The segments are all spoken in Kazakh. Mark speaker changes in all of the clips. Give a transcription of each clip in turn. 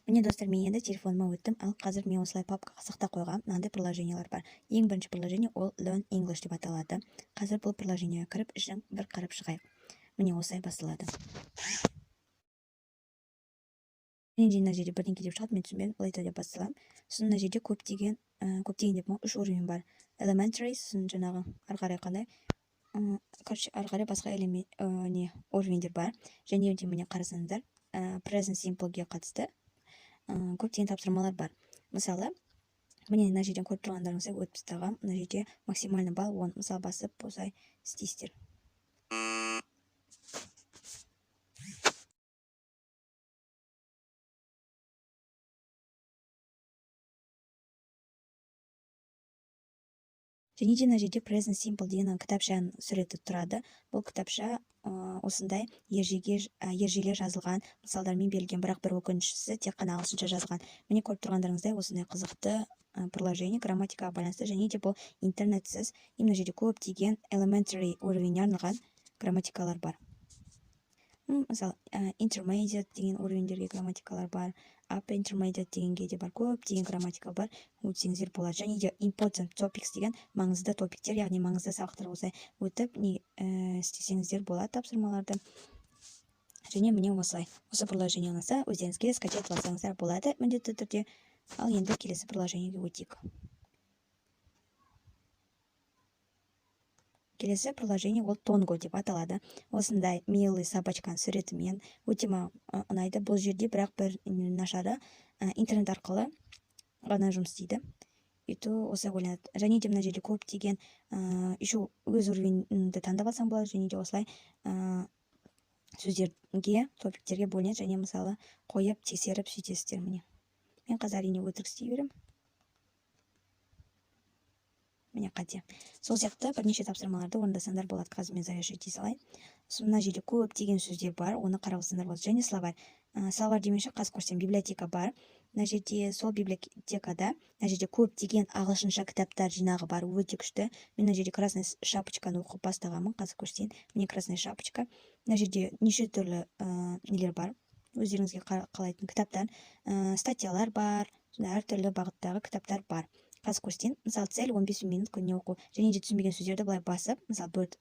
Speaker 1: Міне достар, мен енді телефоныма өттім, ал қазір мен осылай папкаға сақтап қойғам. Мынандай приложениялар бар. Ең бірінші приложение ол Learn English деп аталады. Қазір бұл приложениеге кіріп, ішін бір қарап шығайық. Міне осылай басталады. Мына жерде бірдеңке деп шығады, мен түсінбедім, былай деп басталам. Сосын мына жерде көптеген деп 3 уровень бар. Elementary, сосын жаңағы ары қарай қандай, короче, ары қарай басқа уровеньдер бар. Және де міне қарасаңыздар, present simpleге қатысты көптеген тапсырмалар бар. Мысалы, міне мына жерден көріп тұрғандарыңыздай өтіп тастағам. Мына жерде максимальный балл 10. Мысалы, басып осылай істейсіздер. Және де мына жерде present simple деген кітапшаның суреті тұрады. Бұл кітапша осындай ержелер жазылған мысалдармен берілген, бірақ бір өкініштісі тек қана ағылшынша жазылған. Міне көріп тұрғандарыңыздай осындай қызықты приложение грамматикаға байланысты, және де бұл интернетсіз. Мына жерде көптеген elementary уровеньге арналған грамматикалар бар. Мысалы, intermediate деген уровеньдерге грамматикалар бар, upper intermediate дегенге де бар, көптеген грамматика бар, өтсеңіздер болады. Және де important topics деген маңызды топиктер, яғни маңызды сабақтар осылай өтіп істесеңіздер болады тапсырмаларды. Және міне осылай. Осы приложение ұнаса, өздеріңізге скачать алсаңыздар болады міндетті түрде. Ал енді келесі приложениеге өтейік. Келесі приложение ол Тонго деп аталады. Осындай милый собачканың суретімен өте маған ұнайды. Бұл жерде бірақ бір нашары интернет арқылы ғана жұмыс істейді. Осылай ойланады. Және де мына жерде көптеген еще өз уровеньді таңдап алсаң болады, және де осылай сөздерге, топиктерге бөлінеді, және мысалы қойып тексеріп сөйтесіздер. Міне мен қазір әрине өтірік істей беремін. Міне қате. Сол сияқты бірнеше тапсырмаларды орындасаңдар болады. Қазір мен завершить ете салайын. Мына жерде көптеген сөздер бар, оны қарап алсаңдар болады. Және словарь. Словарь демекші, қазір көрсем, библиотека бар. Мына жерде сол библиотекада, мына жерде көптеген ағылшынша кітаптар жинағы бар, өте күшті. Мен мына жерде красная шапочканы оқып бастағанмын, қазір көрсетейін. Міне красная шапочка. Мына жерде неше түрлі нелер бар. Өздеріңізге қалайтын кітаптар, статьялар бар, әртүрлі бағыттағы кітаптар бар. Қазір көрсетейін. Мысалы, цель 15 минут күніне оқу. Және де түсінбеген сөздерді былай басып, мысалы, bird,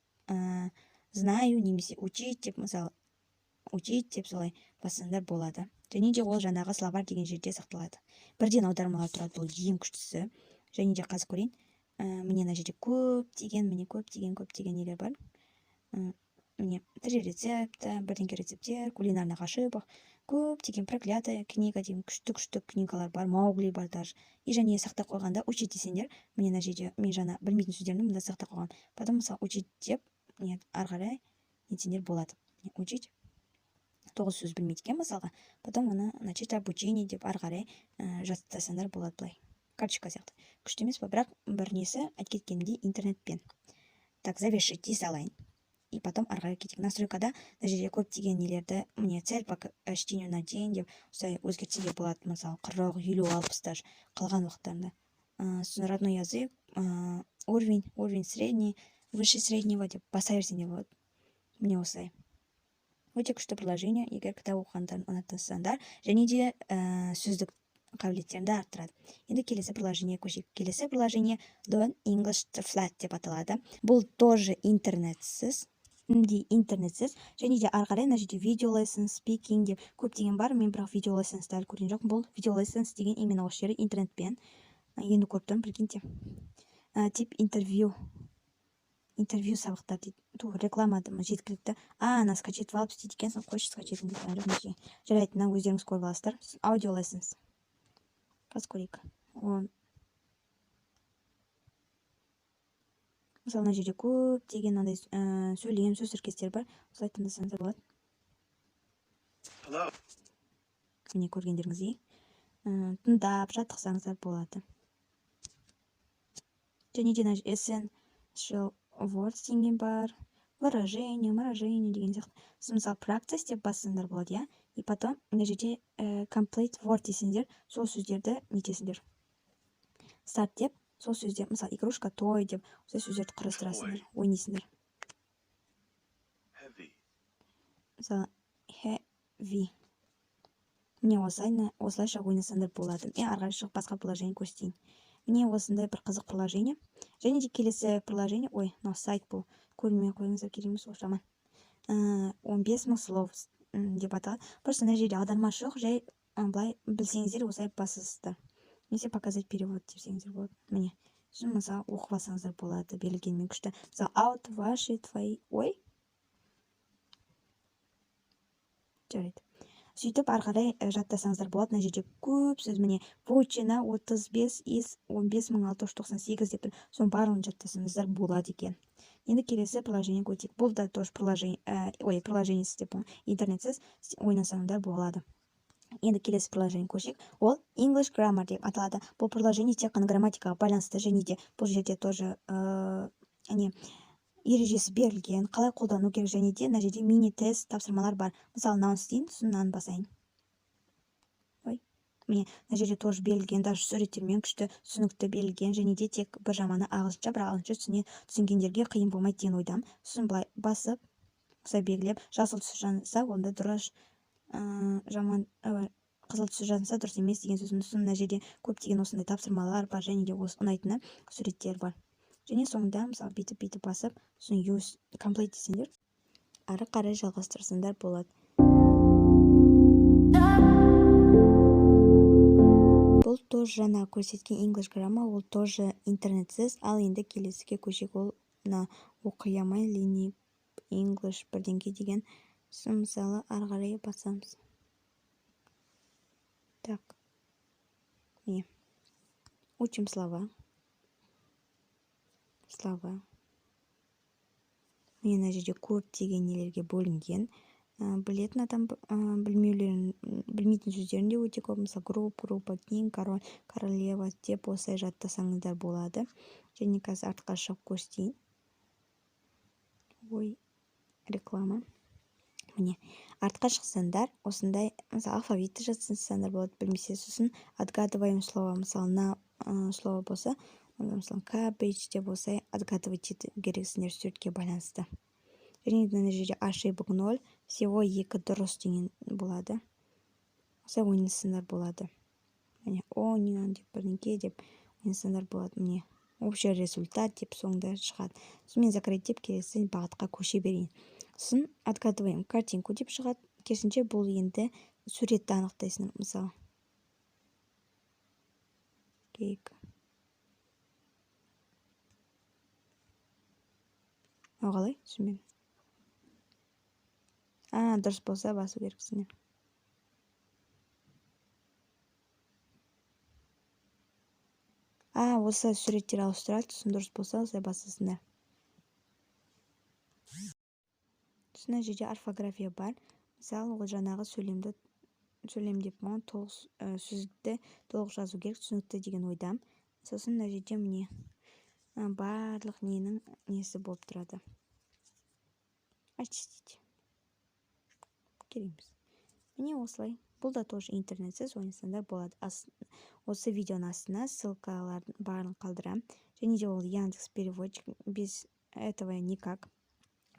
Speaker 1: знаю, немесе учить деп, мысалы, учить деп солай бассаңдар болады. Және де ол жаңағы словарь деген жерде сақталады. Бірден аудармалар тұрады, бұл ең күштісі. Және де қазір көрейін. Міне мына жерде көптеген нелер бар. Міне три рецепта, бірдеңке рецептер, кулинарных ошибок, көптеген проклятая книга деген күшті книгалар бар, Маугли бар даже. И және сақтап қойғанда учить десеңдер, міне мына жерде мен жаңа білмейтін сөздерімді мында сақтап қойған. Потом мысалы учить деп, ары қарай нетсеңдер болады. Учить 9 сөз білмейді екен мысалға. Потом оны начать обучение деп ары қарай жаттасаңдар болады былай. Карточка сияқты. Күшті емес па, бірақ бір несі айтып кеткенімдей интернетпен. Так, завершить дей салайын. И потом ары қарай кетейік. Настройкада мына жерде көптеген нелерді, мне цель по чтению на день деп осылай өзгертсеге болады. Мысалы 40, 50, 60 даже қалған уақыттарында. Сосын родной язык, уровень средний, выше среднего деп баса берсеңдер болады. Міне осылай. Өте күшті приложение, егер кітап оқығандарын ұнатсаңдар, және де сөздік қабілеттерді арттырады. Енді келесі приложение көшейік. Келесі приложение Learn English Flat деп аталады. Бұл тоже интернетсіз, және де ары қарай мына жерде video lessons, speaking деп көптеген бар. Мен бірақ video lessons'тарды көрген жоқпын. Бұл video lessons деген именно осы жері интернетпен. Енді көріп тұрмын, прикиньте. Тип интервью сабақтар дейді. Рекламады ма жеткілікті. Ана скачетіп алып істейді екенсің, қойшы скачетім дейді. Жарайды, мына өздеріңіз көріп аласыздар. Audio lessons. Қазір көрейік. Мысалы, мына жерде көптеген сөйлем, сөз тіркестер бар. Осылай тыңдасаңыздар болады. Міне көргендеріңіздей. Тыңдап, жаттықсаңыздар болады. Және де essential words деген бар. Выражение деген сияқты. Сіз мысалы practice деп бассаңдар болады, я? И потом мына жерде complete word десеңдер, сол сөздерді нетесіңдер. Start деп, сол сөздер, мысалы игрушка, той деп, сол сөздерді құрастырасыңдар, ойнайсыңдар. Мысалы heavy. міне осылайша ойнасаңдар болады. Мен ары қарай шығып басқа приложение көрсетейін. Міне осындай бір қызық приложение. Және де келесі приложение, мынау сайт бұл. Көрмей қойыңыздар керек емес, ол жаман. 15 000 слов деп аталады. Просто мына жерде аударма жоқ, жай былай білсеңіздер осылай басасыздар. Немесе показать перевод десеңіздер болады. Міне. Сосын мысалы оқып алсаңыздар болады, берілгенмен күшті. Мысалы out, ваши, твои, жарайды. Сөйтіп ары қарай жаттасаңыздар болады. Мына жерде көп сөз, міне вочина 35 из 15698 деп тұр. Соның барлығын жаттасаңыздар болады екен. Енді келесі приложение көтейік. Бұл да тоже приложениесіз деп интернетсіз ойнасаңдар болады. Енді келесі приложение көшейік. Ол English Grammar деп аталады. Бұл приложение тек қана грамматикаға байланысты, және де бұл жерде тоже ережесі берілген, қалай қолдану керек, және де мына жерде мини-тест тапсырмалар бар. Мысалы, мынаны істейін, сосын мынаны басайын. Міне, мына жерде тоже берілген, даже суреттермен күшті, түсінікті берілген, және де тек бір жаманы ағылшынша, бір ағылшынша түсінгендерге қиын болмайды деген ойдамын. Сосын былай басып, осылай белгілеп, жасыл түсі жанса, онда дұрыс, қызыл түсі жанса дұрыс емес деген сөзін. Сосын мына жерде көптеген осындай тапсырмалар бар, және де осы ұнайтыны суреттер бар. Және соңында, мысалы, бүйтіп басып, сосын use complete десеңдер, ары қарай жалғастырсаңдар болады. Бұл тоже жаңа көрсеткен English Grammar, ол тоже интернетсіз. Ал енді келесіге көшейік, ол оқиямай линий English бірдеңке деген. Мысалы, ары қарай басамыз. Так. Міне. Учим слова. Міне мына жерде көптеген нелерге бөлінген. Білетін адам білмейтін сөздерін де өте көп. Мысалы, группа, king, король, королева деп осылай жаттасаңыздар болады. Және қазір артқа шығып көрсетейін. Реклама. Міне, артқа шықсаңдар, осындай, мысалы, алфавитті жаттасаңдар болады, білмесе, сосын отгадываем слово. Мысалы, на слово болса, мысалы, cabbage деп осылай отгадывать керексіңдер суретке байланысты. Және мына жерде ошибок 0, всего 2 дұрыс деген болады. Осылай ойнасаңдар болады. Міне, onion деп бірдеңке деп ойнасаңдар болады. Міне, общий результат деп соңында шығады. Сосын мен закрыть деп келесі бағытқа көше берейін. Сосын отгадываем картинку деп шығады. Керісінше бұл енді суретті анықтайсың. Мысалы, кейк. Қалай? Түсінбедім. Дұрыс болса басу керексіңдер. Осы суреттер ауыстырады, сосын дұрыс болса осылай басасыңдар. Сосын жерде орфография бар. Мысалы, ол жаңағы сөйлем деп сөздікті толық жазу керек, түсінікті деген ойдам. Сосын мына жерде міне барлық ненің несі болып тұрады. Очистить. Кереміз. Міне осылай. Бұл да тоже интернетсіз ойнасаңдар болады. Осы видеоның астына ссылкалардың барын қалдырам. Және де ол Яндекс переводчик, без этого никак.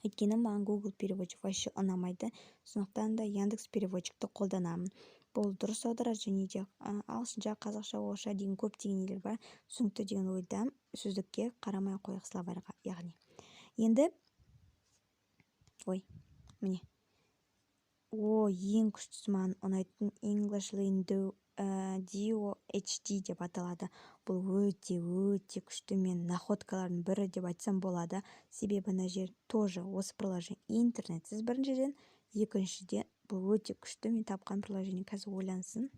Speaker 1: Өйткені маған Google переводчик вообще ұнамайды. Сондықтан да Яндекс переводчикті қолданамын. Бұл дұрыс аударады, және де ағылшынша, қазақша, орысша деген көптеген нелер бар. Түсінікті деген ойдам, сөздікке қарамай қояйық словарға, яғни. Енді міне. Ең күштісі маған ұнайтын English Lindo DOHD деп аталады. Бұл өте күшті, мен находкалардың бірі деп айтсам болады. Себебі мына жер тоже осы приложение интернетсіз біріншіден, екіншіден бұл өте күшті. Мен тапқан приложение қазір ойлансын.